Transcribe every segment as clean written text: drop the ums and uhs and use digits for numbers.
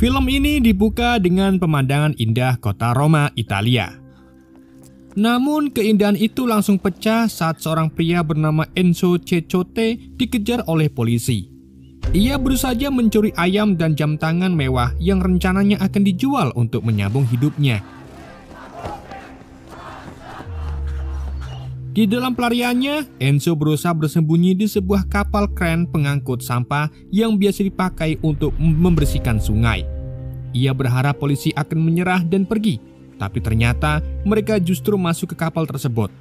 Film ini dibuka dengan pemandangan indah kota Roma, Italia. Namun keindahan itu langsung pecah saat seorang pria bernama Enzo Cecciote dikejar oleh polisi. Ia baru saja mencuri ayam dan jam tangan mewah yang rencananya akan dijual untuk menyambung hidupnya. Di dalam pelariannya, Enzo berusaha bersembunyi di sebuah kapal kren pengangkut sampah yang biasa dipakai untuk membersihkan sungai. Ia berharap polisi akan menyerah dan pergi, tapi ternyata mereka justru masuk ke kapal tersebut.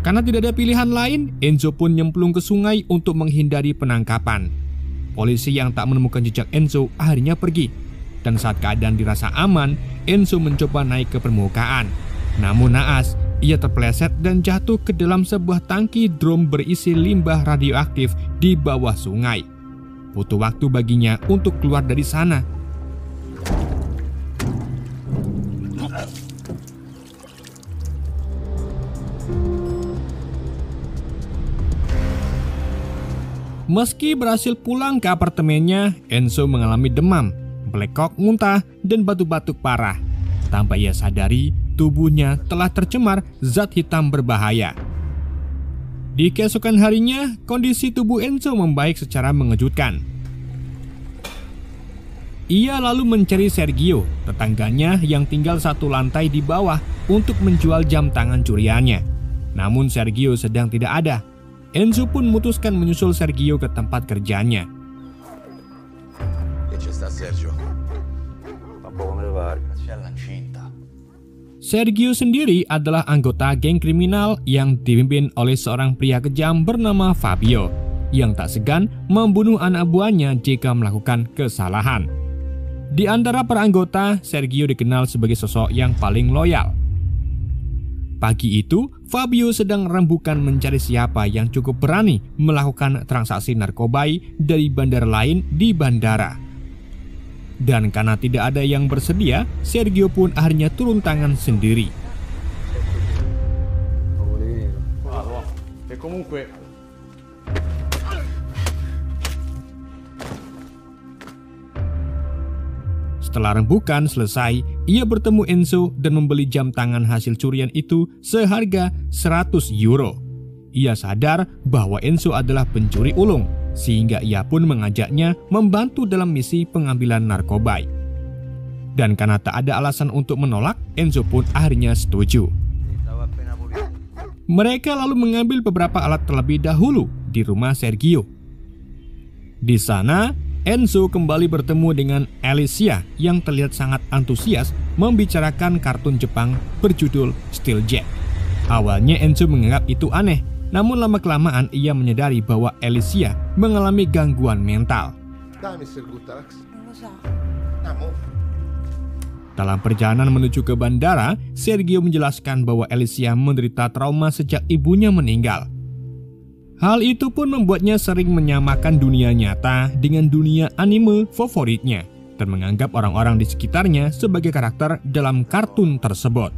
Karena tidak ada pilihan lain, Enzo pun nyemplung ke sungai untuk menghindari penangkapan. Polisi yang tak menemukan jejak Enzo akhirnya pergi. Dan saat keadaan dirasa aman, Enzo mencoba naik ke permukaan. Namun naas, ia terpeleset dan jatuh ke dalam sebuah tangki drum berisi limbah radioaktif di bawah sungai. Butuh waktu baginya untuk keluar dari sana. Meski berhasil pulang ke apartemennya, Enzo mengalami demam, belekok, muntah, dan batuk-batuk parah. Tanpa ia sadari, tubuhnya telah tercemar zat hitam berbahaya. Di keesokan harinya, kondisi tubuh Enzo membaik secara mengejutkan. Ia lalu mencari Sergio, tetangganya yang tinggal satu lantai di bawah, untuk menjual jam tangan curiannya. Namun Sergio sedang tidak ada. Enzo pun memutuskan menyusul Sergio ke tempat kerjanya. Sergio sendiri adalah anggota geng kriminal yang dipimpin oleh seorang pria kejam bernama Fabio, yang tak segan membunuh anak buahnya jika melakukan kesalahan. Di antara para anggota, Sergio dikenal sebagai sosok yang paling loyal. Pagi itu, Fabio sedang rembukan mencari siapa yang cukup berani melakukan transaksi narkoba dari bandar lain di bandara. Dan karena tidak ada yang bersedia, Sergio pun akhirnya turun tangan sendiri. Setelah rembukan selesai, ia bertemu Enzo dan membeli jam tangan hasil curian itu seharga 100 euro. Ia sadar bahwa Enzo adalah pencuri ulung, sehingga ia pun mengajaknya membantu dalam misi pengambilan narkoba. Dan karena tak ada alasan untuk menolak, Enzo pun akhirnya setuju. Mereka lalu mengambil beberapa alat terlebih dahulu di rumah Sergio. Di sana, Enzo kembali bertemu dengan Alicia yang terlihat sangat antusias membicarakan kartun Jepang berjudul Steel Jack. Awalnya Enzo menganggap itu aneh, namun lama-kelamaan ia menyadari bahwa Alicia mengalami gangguan mental. Dalam perjalanan menuju ke bandara, Sergio menjelaskan bahwa Alicia menderita trauma sejak ibunya meninggal. Hal itu pun membuatnya sering menyamakan dunia nyata dengan dunia anime favoritnya dan menganggap orang-orang di sekitarnya sebagai karakter dalam kartun tersebut.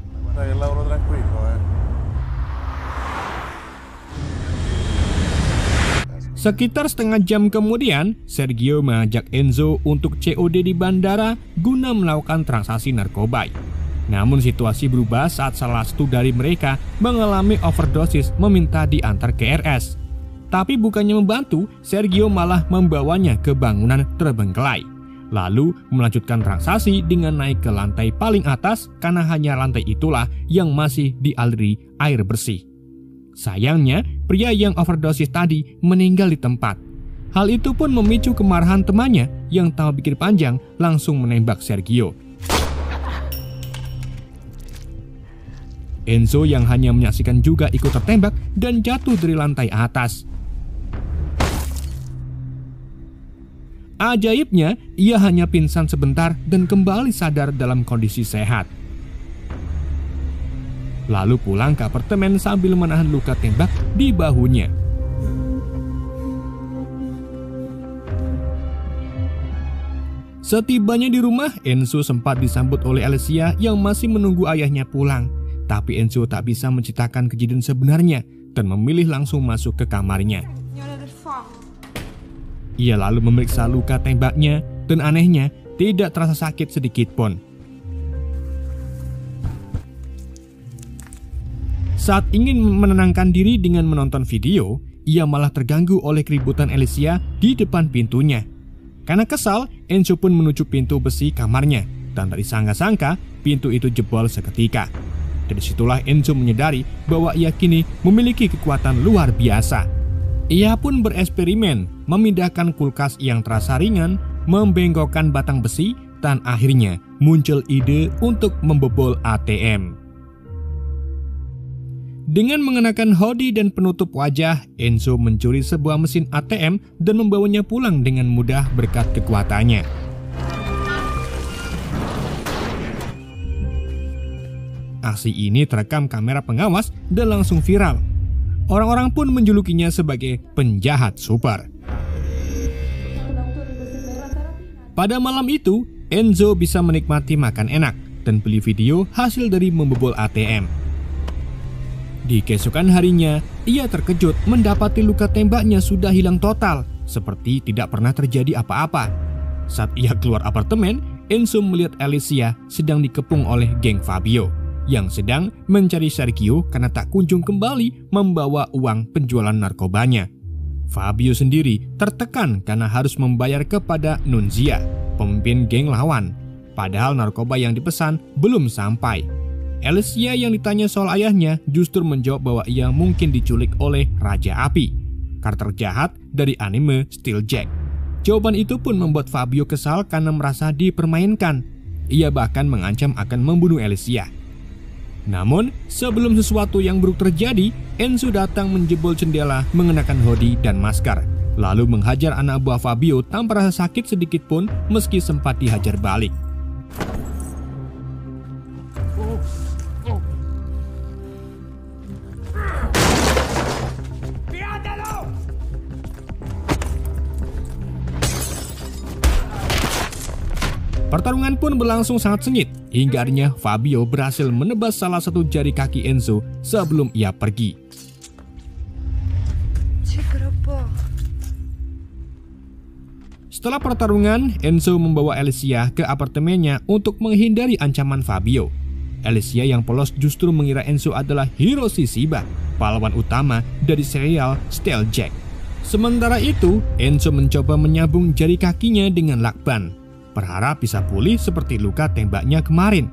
Sekitar setengah jam kemudian, Sergio mengajak Enzo untuk COD di bandara guna melakukan transaksi narkoba. Namun situasi berubah saat salah satu dari mereka mengalami overdosis meminta diantar ke RS. Tapi bukannya membantu, Sergio malah membawanya ke bangunan terbengkelai. Lalu melanjutkan transaksi dengan naik ke lantai paling atas karena hanya lantai itulah yang masih dialiri air bersih. Sayangnya, pria yang overdosis tadi meninggal di tempat. Hal itu pun memicu kemarahan temannya yang tak pikir panjang langsung menembak Sergio. Enzo yang hanya menyaksikan juga ikut tertembak dan jatuh dari lantai atas. Ajaibnya, ia hanya pingsan sebentar dan kembali sadar dalam kondisi sehat. Lalu pulang ke apartemen sambil menahan luka tembak di bahunya. Setibanya di rumah, Enzo sempat disambut oleh Alicia yang masih menunggu ayahnya pulang. Tapi Enzo tak bisa menceritakan kejadian sebenarnya dan memilih langsung masuk ke kamarnya. Ia lalu memeriksa luka tembaknya dan anehnya tidak terasa sakit sedikit pun. Saat ingin menenangkan diri dengan menonton video, ia malah terganggu oleh keributan Alicia di depan pintunya. Karena kesal, Enzo pun menuju pintu besi kamarnya dan tak disangka-sangka pintu itu jebol seketika. Dari situlah Enzo menyadari bahwa ia kini memiliki kekuatan luar biasa. Ia pun bereksperimen memindahkan kulkas yang terasa ringan, membengkokkan batang besi, dan akhirnya muncul ide untuk membobol ATM. Dengan mengenakan hoodie dan penutup wajah, Enzo mencuri sebuah mesin ATM dan membawanya pulang dengan mudah berkat kekuatannya. Aksi ini terekam kamera pengawas dan langsung viral. Orang-orang pun menjulukinya sebagai penjahat super. Pada malam itu, Enzo bisa menikmati makan enak dan beli video hasil dari membobol ATM. Di keesokan harinya, ia terkejut mendapati luka tembaknya sudah hilang total, seperti tidak pernah terjadi apa-apa. Saat ia keluar apartemen, Enzo melihat Alicia sedang dikepung oleh geng Fabio yang sedang mencari Sergio karena tak kunjung kembali membawa uang penjualan narkobanya. Fabio sendiri tertekan karena harus membayar kepada Nunzia, pemimpin geng lawan, padahal narkoba yang dipesan belum sampai. Alicia yang ditanya soal ayahnya justru menjawab bahwa ia mungkin diculik oleh Raja Api, karakter jahat dari anime Steel Jack. Jawaban itu pun membuat Fabio kesal karena merasa dipermainkan. Ia bahkan mengancam akan membunuh Alicia. Namun, sebelum sesuatu yang buruk terjadi, Enzo datang menjebol jendela mengenakan hoodie dan masker, lalu menghajar anak buah Fabio tanpa rasa sakit sedikit pun meski sempat dihajar balik. Pertarungan pun berlangsung sangat sengit, hingga akhirnya Fabio berhasil menebas salah satu jari kaki Enzo sebelum ia pergi. Setelah pertarungan, Enzo membawa Alicia ke apartemennya untuk menghindari ancaman Fabio. Alicia yang polos justru mengira Enzo adalah Hiroshi Shiba, pahlawan utama dari serial Steel Jack. Sementara itu, Enzo mencoba menyambung jari kakinya dengan lakban, berharap bisa pulih seperti luka tembaknya kemarin.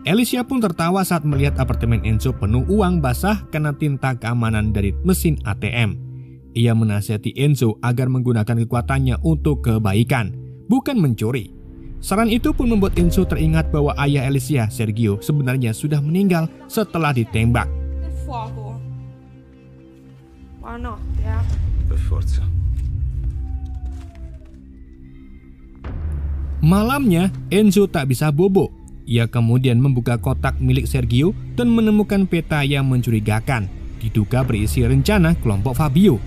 Alicia pun tertawa saat melihat apartemen Enzo penuh uang basah karena tinta keamanan dari mesin ATM. Ia menasihati Enzo agar menggunakan kekuatannya untuk kebaikan, bukan mencuri. Saran itu pun membuat Enzo teringat bahwa ayah Alicia, Sergio, sebenarnya sudah meninggal setelah ditembak. Malamnya, Enzo tak bisa bobo. Ia kemudian membuka kotak milik Sergio dan menemukan peta yang mencurigakan, diduga berisi rencana kelompok Fabio.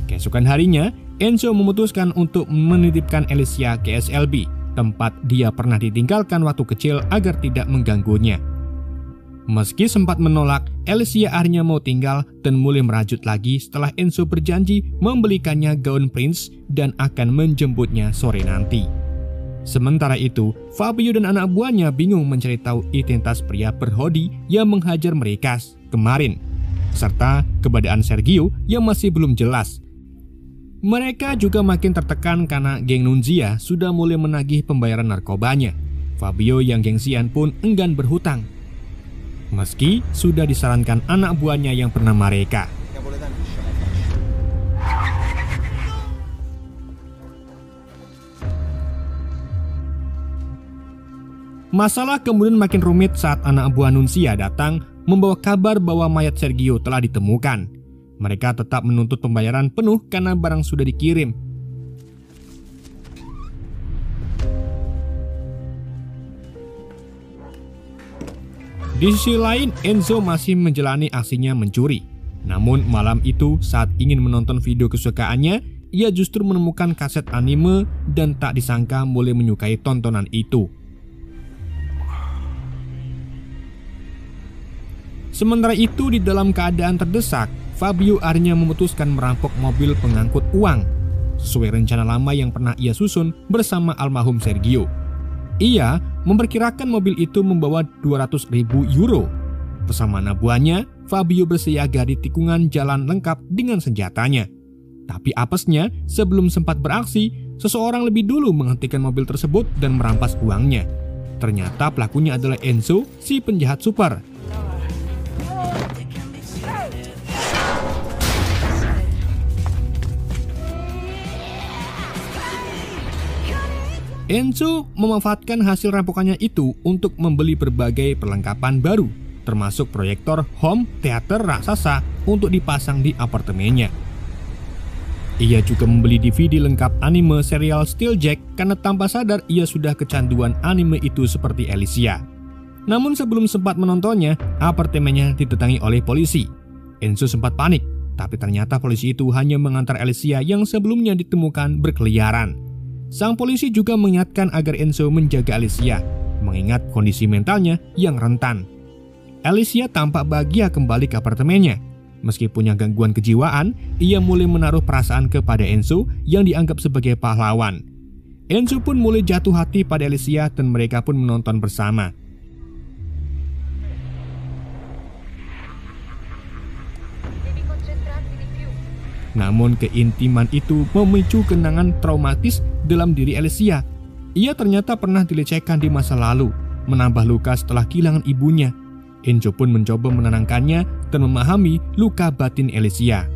Keesokan harinya, Enzo memutuskan untuk menitipkan Alicia ke SLB, tempat dia pernah ditinggalkan waktu kecil agar tidak mengganggunya. Meski sempat menolak, Alicia akhirnya mau tinggal dan mulai merajut lagi setelah Enzo berjanji membelikannya gaun prince dan akan menjemputnya sore nanti. Sementara itu, Fabio dan anak buahnya bingung mencari tahu identitas pria berhoodie yang menghajar mereka kemarin, serta keberadaan Sergio yang masih belum jelas. Mereka juga makin tertekan karena geng Nunzia sudah mulai menagih pembayaran narkobanya. Fabio yang gengsian pun enggan berhutang, meski sudah disarankan anak buahnya yang bernama Reka. Masalah kemudian makin rumit saat anak buah Nunzia datang membawa kabar bahwa mayat Sergio telah ditemukan. Mereka tetap menuntut pembayaran penuh karena barang sudah dikirim. Di sisi lain, Enzo masih menjalani aksinya mencuri. Namun malam itu saat ingin menonton video kesukaannya, ia justru menemukan kaset anime dan tak disangka mulai menyukai tontonan itu. Sementara itu, di dalam keadaan terdesak, Fabio akhirnya memutuskan merampok mobil pengangkut uang sesuai rencana lama yang pernah ia susun bersama almarhum Sergio. Ia memperkirakan mobil itu membawa 200.000 euro. Bersama anak buahnya, Fabio bersiaga di tikungan jalan lengkap dengan senjatanya. Tapi apesnya, sebelum sempat beraksi, seseorang lebih dulu menghentikan mobil tersebut dan merampas uangnya. Ternyata pelakunya adalah Enzo, si penjahat super. Enzo memanfaatkan hasil rampokannya itu untuk membeli berbagai perlengkapan baru, termasuk proyektor home theater raksasa untuk dipasang di apartemennya. Ia juga membeli DVD lengkap anime serial Steeljack karena tanpa sadar ia sudah kecanduan anime itu seperti Alicia. Namun sebelum sempat menontonnya, apartemennya didatangi oleh polisi. Enzo sempat panik, tapi ternyata polisi itu hanya mengantar Alicia yang sebelumnya ditemukan berkeliaran. Sang polisi juga mengingatkan agar Enzo menjaga Alicia, mengingat kondisi mentalnya yang rentan. Alicia tampak bahagia kembali ke apartemennya. Meski punya gangguan kejiwaan, ia mulai menaruh perasaan kepada Enzo yang dianggap sebagai pahlawan. Enzo pun mulai jatuh hati pada Alicia dan mereka pun menonton bersama. Namun keintiman itu memicu kenangan traumatis dalam diri Alicia. Ia ternyata pernah dilecehkan di masa lalu, menambah luka setelah kehilangan ibunya. Enzo pun mencoba menenangkannya dan memahami luka batin Alicia.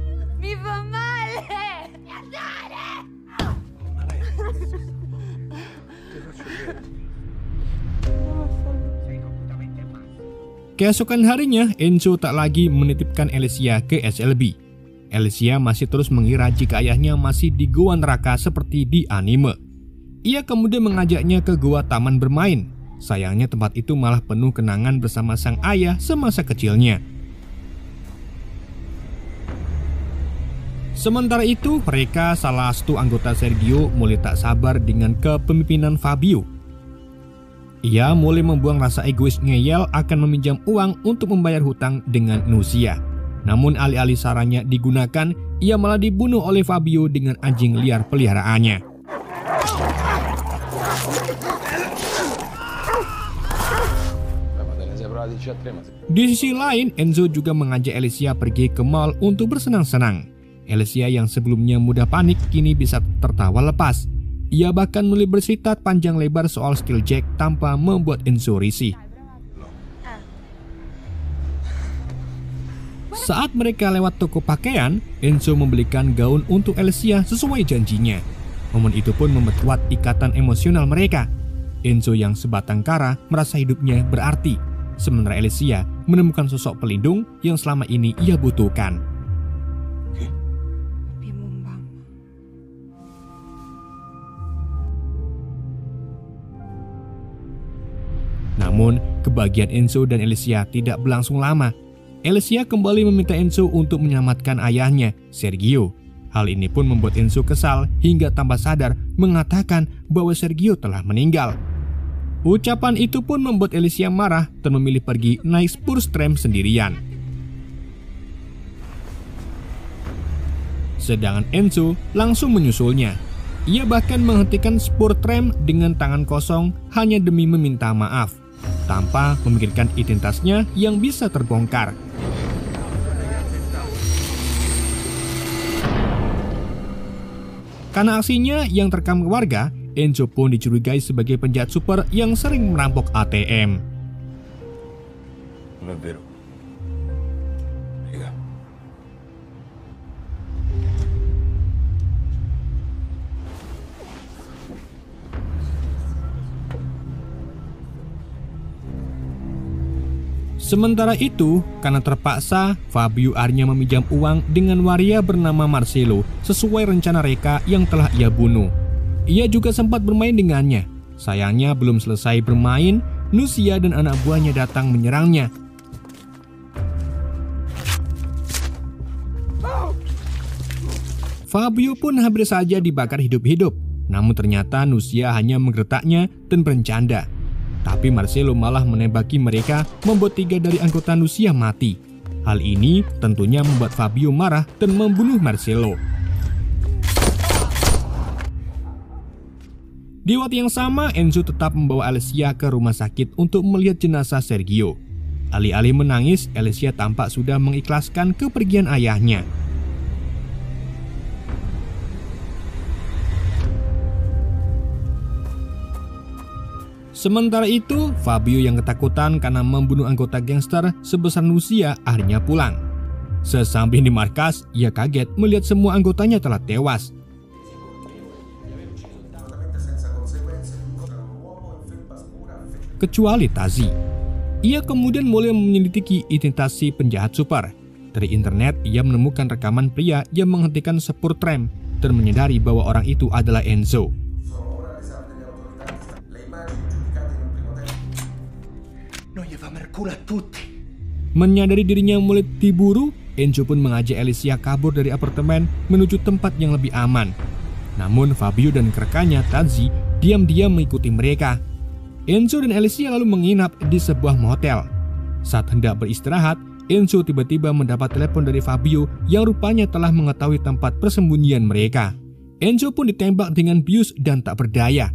Keesokan harinya, Enzo tak lagi menitipkan Alicia ke SLB. Alicia masih terus mengira jika ayahnya masih di goa neraka seperti di anime. Ia kemudian mengajaknya ke goa taman bermain. Sayangnya tempat itu malah penuh kenangan bersama sang ayah semasa kecilnya. Sementara itu, mereka salah satu anggota Sergio mulai tak sabar dengan kepemimpinan Fabio. Ia mulai membuang rasa egois ngeyel akan meminjam uang untuk membayar hutang dengan Nucia. Namun alih-alih sarannya digunakan, ia malah dibunuh oleh Fabio dengan anjing liar peliharaannya. Di sisi lain, Enzo juga mengajak Alicia pergi ke mall untuk bersenang-senang. Alicia yang sebelumnya mudah panik kini bisa tertawa lepas. Ia bahkan mulai bercerita panjang lebar soal Steeljack tanpa membuat Enzo risih. Saat mereka lewat toko pakaian, Enzo membelikan gaun untuk Alicia sesuai janjinya. Momen itu pun memperkuat ikatan emosional mereka. Enzo yang sebatang kara merasa hidupnya berarti, sementara Alicia menemukan sosok pelindung yang selama ini ia butuhkan. Namun, kebahagiaan Enzo dan Alicia tidak berlangsung lama. Alicia kembali meminta Enzo untuk menyelamatkan ayahnya, Sergio. Hal ini pun membuat Enzo kesal hingga tanpa sadar mengatakan bahwa Sergio telah meninggal. Ucapan itu pun membuat Alicia marah dan memilih pergi naik spurs tram sendirian. Sedangkan Enzo langsung menyusulnya. Ia bahkan menghentikan spurs tram dengan tangan kosong hanya demi meminta maaf, tanpa memikirkan identitasnya yang bisa terbongkar. Karena aksinya yang terekam warga, Enzo pun dicurigai sebagai penjahat super yang sering merampok ATM. Sementara itu, karena terpaksa, Fabio akhirnya meminjam uang dengan waria bernama Marcelo sesuai rencana Reka yang telah ia bunuh. Ia juga sempat bermain dengannya. Sayangnya belum selesai bermain, Nucia dan anak buahnya datang menyerangnya. Fabio pun hampir saja dibakar hidup-hidup. Namun ternyata Nucia hanya menggertaknya dan bercanda. Tapi Marcelo malah menembaki mereka, membuat 3 dari anggota Nucia mati. Hal ini tentunya membuat Fabio marah dan membunuh Marcello. Di waktu yang sama, Enzo tetap membawa Alessia ke rumah sakit untuk melihat jenazah Sergio. Alih-alih menangis, Alessia tampak sudah mengikhlaskan kepergian ayahnya. Sementara itu, Fabio yang ketakutan karena membunuh anggota gangster sebesar Lucia akhirnya pulang. Sesampai di markas, ia kaget melihat semua anggotanya telah tewas. Kecuali Tazi. Ia kemudian mulai menyelidiki identitas si penjahat super. Dari internet, ia menemukan rekaman pria yang menghentikan sepur tram dan menyadari bahwa orang itu adalah Enzo. Menyadari dirinya mulai diburu, Enzo pun mengajak Alessia kabur dari apartemen menuju tempat yang lebih aman. Namun Fabio dan rekannya Tazi diam-diam mengikuti mereka. Enzo dan Alessia lalu menginap di sebuah motel. Saat hendak beristirahat, Enzo tiba-tiba mendapat telepon dari Fabio yang rupanya telah mengetahui tempat persembunyian mereka. Enzo pun ditembak dengan bius dan tak berdaya.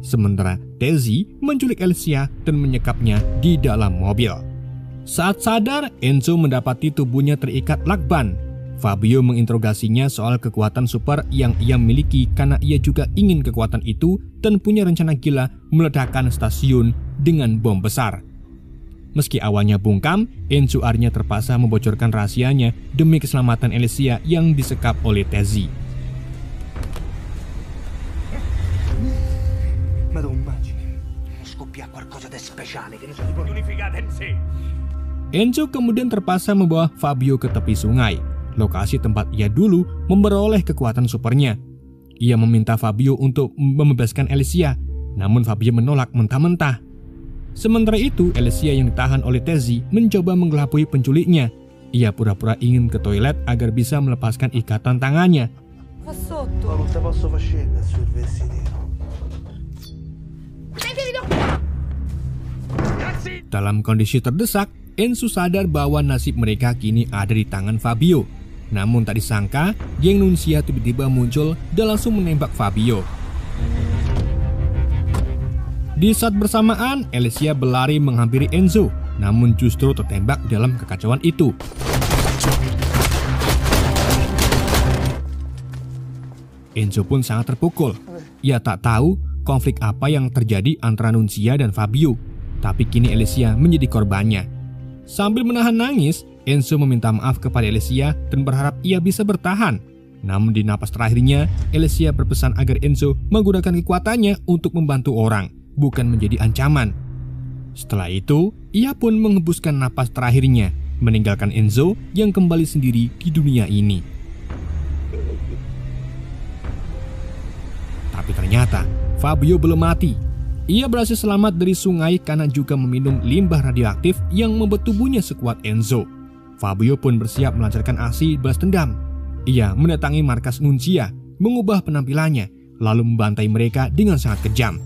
Sementara Tazi menculik Alessia dan menyekapnya di dalam mobil. Saat sadar, Enzo mendapati tubuhnya terikat lakban. Fabio menginterogasinya soal kekuatan super yang ia miliki karena ia juga ingin kekuatan itu dan punya rencana gila meledakkan stasiun dengan bom besar. Meski awalnya bungkam, Enzo akhirnya terpaksa membocorkan rahasianya demi keselamatan Alessia yang disekap oleh Tazi. Enzo kemudian terpaksa membawa Fabio ke tepi sungai, lokasi tempat ia dulu memperoleh kekuatan supernya. Ia meminta Fabio untuk membebaskan Alessia, namun Fabio menolak mentah-mentah. Sementara itu, Alessia yang ditahan oleh Tazi mencoba mengelabui penculiknya. Ia pura-pura ingin ke toilet agar bisa melepaskan ikatan tangannya. Dalam kondisi terdesak, Enzo sadar bahwa nasib mereka kini ada di tangan Fabio. Namun tak disangka, geng Nunzia tiba-tiba muncul dan langsung menembak Fabio. Di saat bersamaan, Alessia berlari menghampiri Enzo, namun justru tertembak dalam kekacauan itu. Enzo pun sangat terpukul. Ia tak tahu konflik apa yang terjadi antara Nunzia dan Fabio, tapi kini Alessia menjadi korbannya. Sambil menahan nangis, Enzo meminta maaf kepada Alessia dan berharap ia bisa bertahan. Namun di napas terakhirnya, Alessia berpesan agar Enzo menggunakan kekuatannya untuk membantu orang, bukan menjadi ancaman. Setelah itu, ia pun menghembuskan napas terakhirnya, meninggalkan Enzo yang kembali sendiri di dunia ini. Tapi ternyata, Fabio belum mati. Ia berhasil selamat dari sungai karena juga meminum limbah radioaktif yang membuat tubuhnya sekuat Enzo. Fabio pun bersiap melancarkan aksi balas dendam. Ia mendatangi markas Nunzia, mengubah penampilannya, lalu membantai mereka dengan sangat kejam.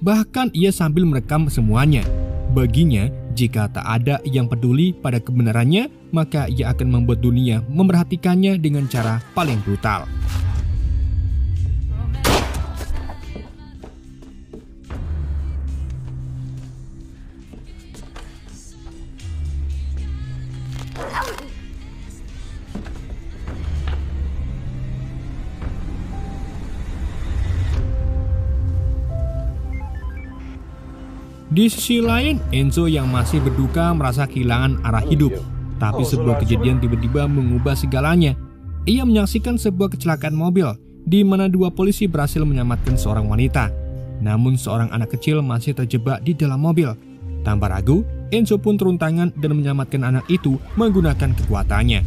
Bahkan ia sambil merekam semuanya. Baginya, jika tak ada yang peduli pada kebenarannya, maka ia akan membuat dunia memperhatikannya dengan cara paling brutal. Di sisi lain, Enzo yang masih berduka merasa kehilangan arah hidup. Tapi sebuah kejadian tiba-tiba mengubah segalanya. Ia menyaksikan sebuah kecelakaan mobil, di mana dua polisi berhasil menyelamatkan seorang wanita. Namun seorang anak kecil masih terjebak di dalam mobil. Tanpa ragu, Enzo pun turun tangan dan menyelamatkan anak itu menggunakan kekuatannya.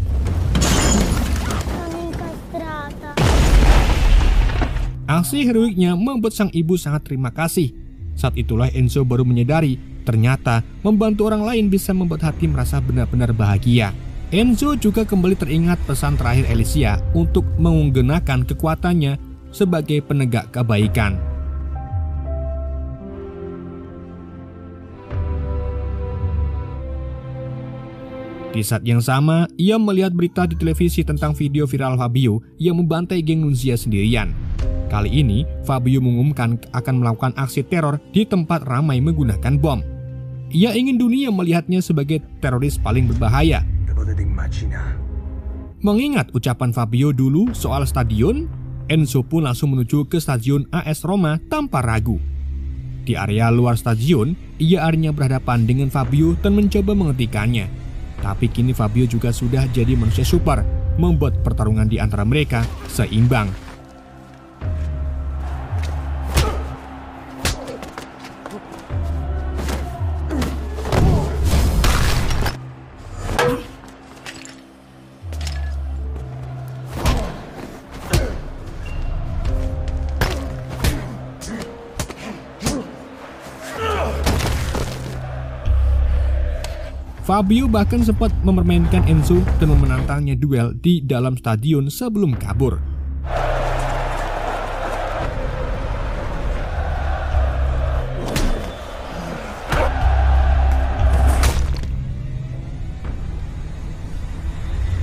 Aksi heroiknya membuat sang ibu sangat terima kasih. Saat itulah Enzo baru menyadari ternyata membantu orang lain bisa membuat hati merasa benar-benar bahagia. Enzo juga kembali teringat pesan terakhir Alessia untuk menggunakan kekuatannya sebagai penegak kebaikan. Di saat yang sama, ia melihat berita di televisi tentang video viral Fabio yang membantai geng Nunzia sendirian. Kali ini, Fabio mengumumkan akan melakukan aksi teror di tempat ramai menggunakan bom. Ia ingin dunia melihatnya sebagai teroris paling berbahaya. Mengingat ucapan Fabio dulu soal stadion, Enzo pun langsung menuju ke stadion AS Roma tanpa ragu. Di area luar stadion, ia akhirnya berhadapan dengan Fabio dan mencoba menghentikannya. Tapi kini Fabio juga sudah jadi manusia super, membuat pertarungan di antara mereka seimbang. Fabio bahkan sempat mempermainkan Enzo dan menantangnya duel di dalam stadion sebelum kabur.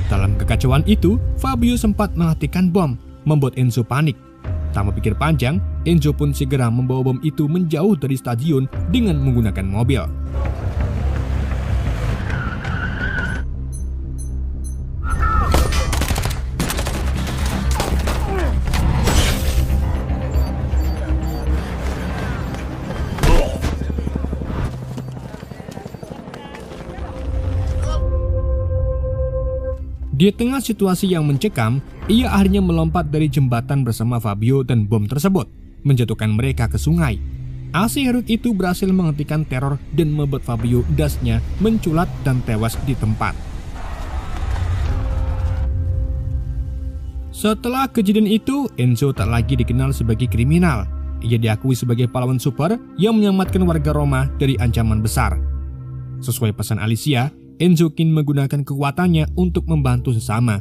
Dalam kekacauan itu, Fabio sempat mematikan bom, membuat Enzo panik. Tanpa pikir panjang, Enzo pun segera membawa bom itu menjauh dari stadion dengan menggunakan mobil. Di tengah situasi yang mencekam, ia akhirnya melompat dari jembatan bersama Fabio dan bom tersebut, menjatuhkan mereka ke sungai. Aksi heroik itu berhasil menghentikan teror dan membuat Fabio dasnya menculat dan tewas di tempat. Setelah kejadian itu, Enzo tak lagi dikenal sebagai kriminal. Ia diakui sebagai pahlawan super yang menyelamatkan warga Roma dari ancaman besar. Sesuai pesan Alicia, Enzo kini menggunakan kekuatannya untuk membantu sesama.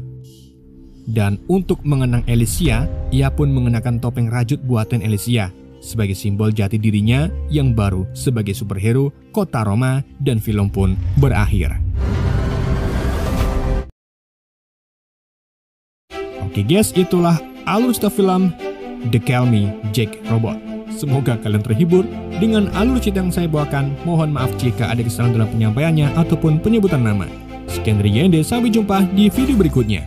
Dan untuk mengenang Alicia, ia pun mengenakan topeng rajut buatan Alicia sebagai simbol jati dirinya yang baru sebagai superhero kota Roma, dan film pun berakhir. Oke guys, itulah alur cerita film The Call Me Jack Robot. Semoga kalian terhibur dengan alur cerita yang saya bawakan. Mohon maaf jika ada kesalahan dalam penyampaiannya ataupun penyebutan nama. Sekian dari Yende, sampai jumpa di video berikutnya.